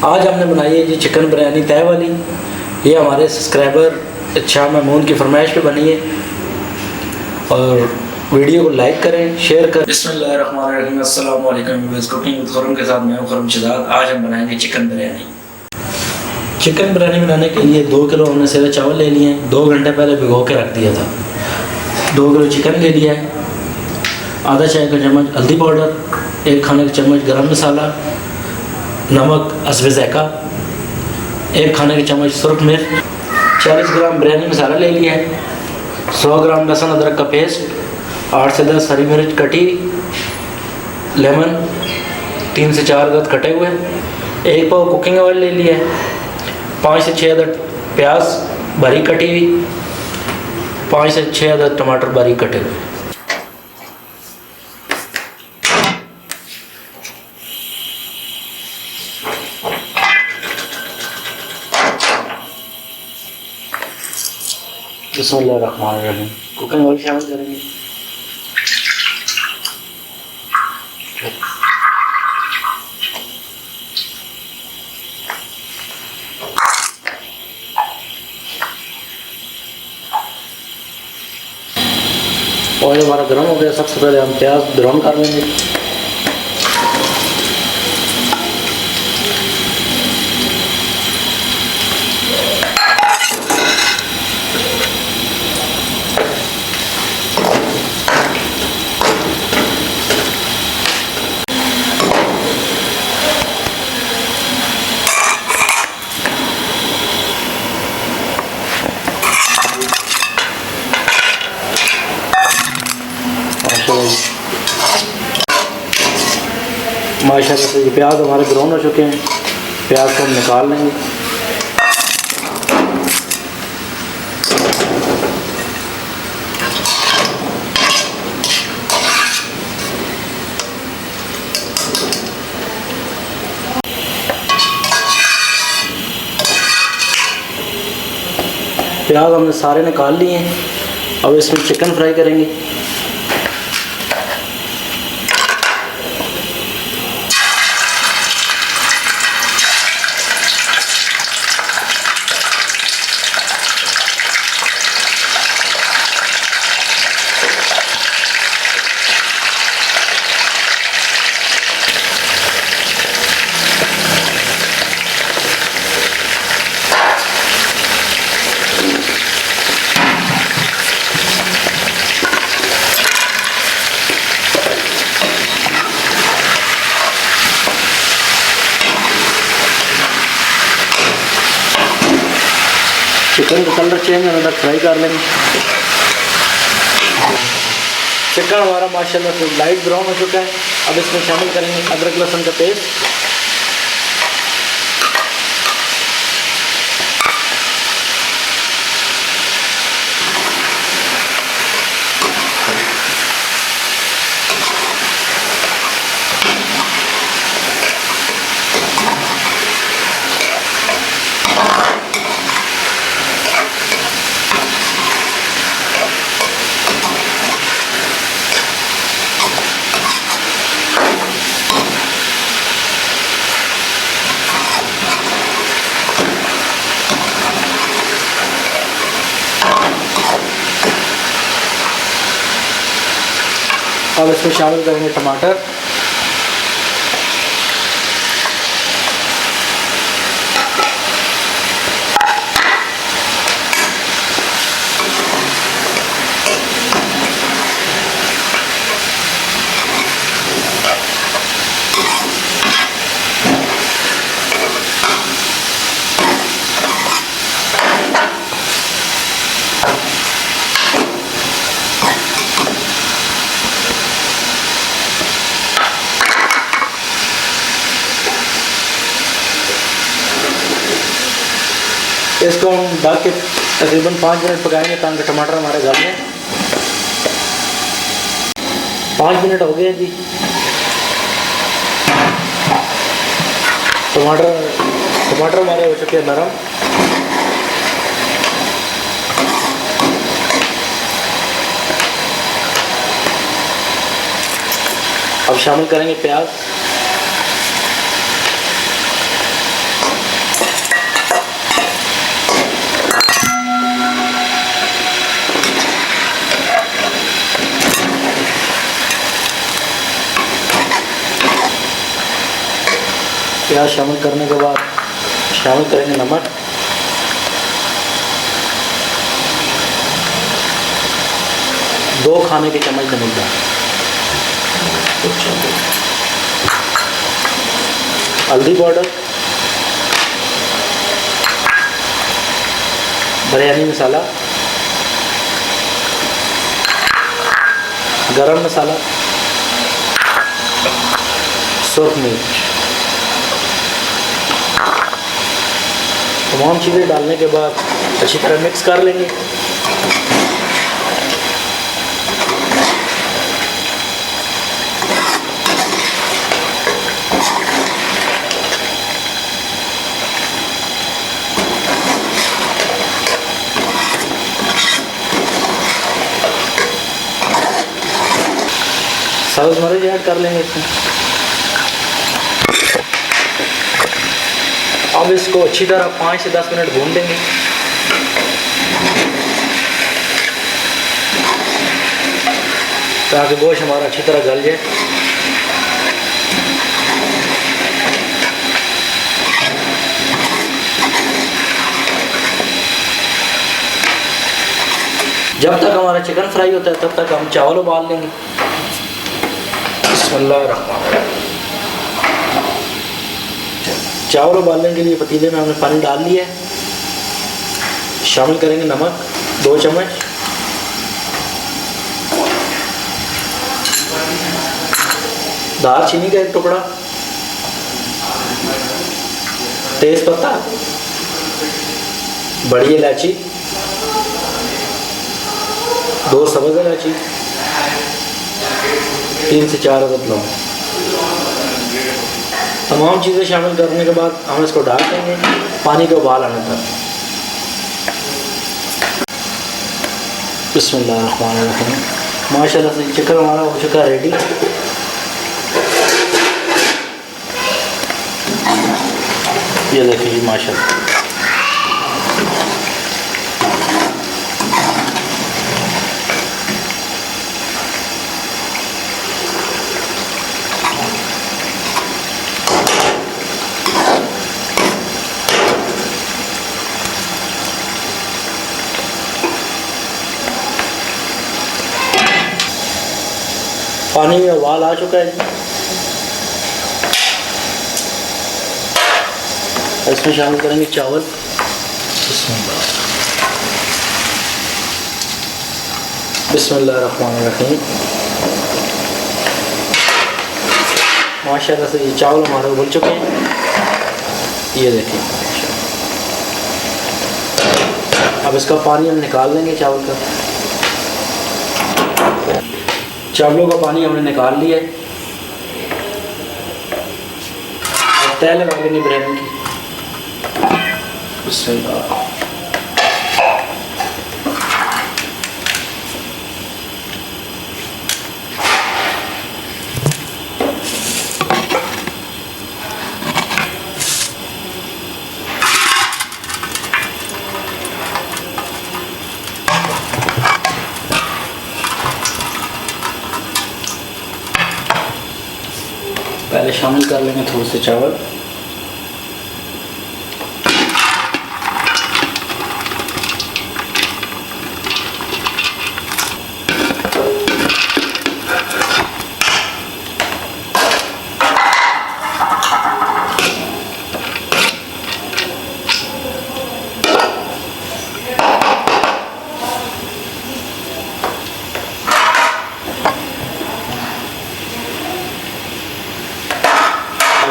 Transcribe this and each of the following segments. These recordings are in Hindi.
आज हमने बनाई है जी चिकन बिरयानी तय वाली। ये हमारे सब्सक्राइबर शाह महमूद की फरमाइश पे बनी है और वीडियो को लाइक करें, शेयर करें। बिस्मिल्लाहिर्रहमानिर्रहीम, अस्सलाम वालेकुम। कुकिंग विद खुर्रम के साथ मैं हूं खुर्रम शहजाद। आज हम बनाएंगे चिकन बिरयानी। चिकन बिरयानी बनाने के लिए 2 किलो हमने सेवा चावल ले लिए हैं। 2 घंटे पहले भिगो के रख दिया था। 2 किलो चिकन ले लिया है। आधा चाय का चम्मच हल्दी पाउडर, 1 खाने का चम्मच गरम मसाला, नमक हस्बे ज़ायक़ा, 1 खाने का चम्मच सुरख मिर्च, 40 ग्राम बिरयानी मसाला ले लिया है, 100 ग्राम लहसुन अदरक का पेस्ट, 8 से 10 हरी मिर्च कटी, लेमन 3 से 4 अदद कटे हुए, 1 पाव कुकिंग ऑयल ले लिया है, 5 से 6 अदद प्याज बारीक कटी हुई, 5 से 6 अदद टमाटर बारीक कटे हुए। बिस्मिल्लाहिर्रहमानिर्रहीम। कुकिंग ऑयल शामिल करेंगे। ऑयल हमारा गर्म हो गया। सबसे पहले हम प्याज ब्राउन कर लेंगे। माशाल्लाह से ये प्याज हमारे ब्राउन हो चुके हैं। प्याज को हम निकाल लेंगे। प्याज हमने सारे निकाल लिए हैं। अब इसमें चिकन फ्राई करेंगे। चिकन का कलर चेंज होने तक फ्राई कर लेंगे। चिकन हमारा माशाल्लाह से लाइट ब्राउन हो चुका है। अब इसमें शामिल करेंगे अदरक लहसुन का पेस्ट, अब इसमें शामिल करेंगे टमाटर, इसको हम ढक के तकरीबन 5 मिनट पकाएंगे ताकि टमाटर हमारे गल में। 5 मिनट हो गए जी। टमाटर हमारे हो चुके हैं नरम। अब शामिल करेंगे प्याज। प्याज शामिल करने के बाद शामिल करेंगे नमक, दो खाने के चम्मच नमक डाल, हल्दी पाउडर, बिरयानी मसाला, गरम मसाला, सुर्ख मिर्च। तमाम चीज़ें डालने के बाद अच्छी तरह मिक्स कर लेंगे। सब्ज़ मिर्च ऐड कर लेंगे इसमें। अब इसको अच्छी तरह 5 से 10 मिनट भून देंगे। ताकि गोश्त हमारा अच्छी तरह गल जाए। जब तक हमारा चिकन फ्राई होता है तब तक हम चावल उबाल लेंगे। चावल उबालने के लिए पतीले में हमने पानी डाल लिया है। शामिल करेंगे नमक 2 चम्मच, दालचीनी का 1 टुकड़ा, तेज पत्ता, बड़ी इलायची, 2 सब्ज़ इलायची, 3 से 4 अदद लौंग। तमाम चीज़ें शामिल करने के बाद हम इसको डाल देंगे पानी का उबाल आने तक। बिस्मिल्लाहिर्रहमानिर्रहीम। माशाल्लाह से चिकन हमारा हो चुका है रेडी। ये देखिए माशाल्लाह। पानी में उबाल आ चुका है। इसमें शामिल करेंगे चावल। बिस्मिल्लाहिर्रहमानिर्रहीम। माशाल्लाह से ये चावल हमारे उबल चुके हैं। ये देखिए, अब इसका पानी हम निकाल लेंगे। चावल का चावलों का पानी हमने निकाल लिया है। अब तय लगा लेंगे बिरयानी की। पहले शामिल कर लेंगे थोड़े से चावल।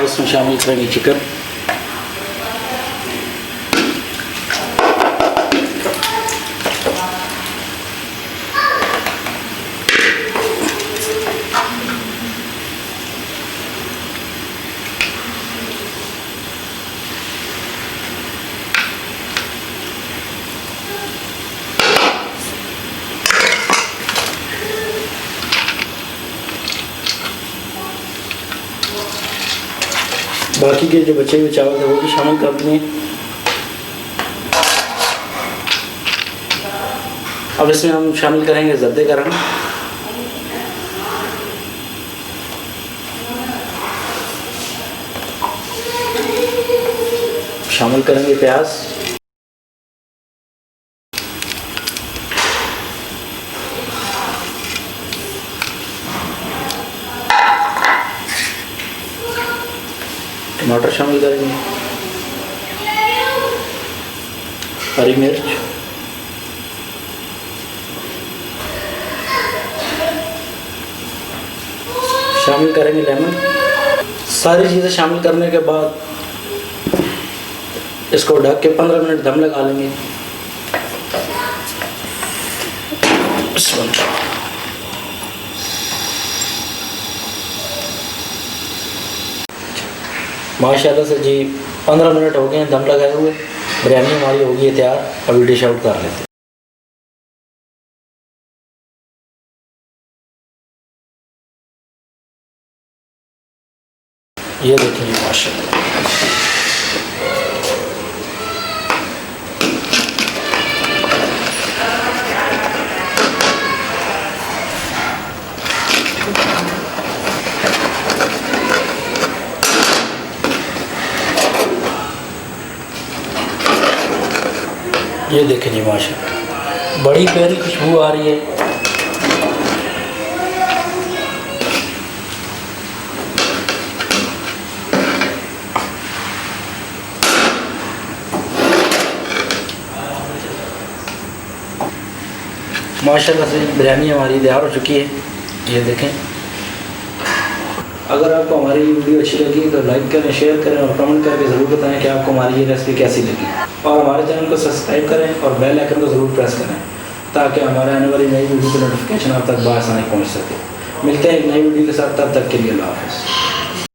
इसमें शामिल करेंगे चिकन। बाकी के जो बचे हुए चावल थे वो भी शामिल कर दिए। अब इसमें हम शामिल करेंगे ज़र्दे का रंग। शामिल करेंगे प्याज। टमाटर शामिल करेंगे, हरी मिर्च, शामिल करेंगे लेमन। सारी चीज़ें शामिल करने के बाद इसको ढक के 15 मिनट दम लगा लेंगे। माशाल्लाह से जी 15 मिनट हो गए हैं दम लगाए हुए। बिरयानी हमारी हो गई है तैयार। अभी डिश आउट कर लेते हैं। ये देखिए माशाल्लाह, ये देखें जी माशाल्लाह, बड़ी प्यारी खुशबू आ रही है। माशाल्लाह से बिरयानी हमारी तैयार हो चुकी है। ये देखें। अगर आपको हमारी वीडियो अच्छी लगी तो लाइक करें, शेयर करें और कमेंट करके ज़रूर बताएं कि आपको हमारी ये रेसिपी कैसी लगी। और हमारे चैनल को सब्सक्राइब करें और बेल आइकन को ज़रूर प्रेस करें ताकि हमारे आने वाली नई वीडियो की नोटिफिकेशन आप तक बआसानी पहुँच सके। मिलते हैं एक नई वीडियो के साथ, तब तक के लिए अल्लाह हाफ़िज़।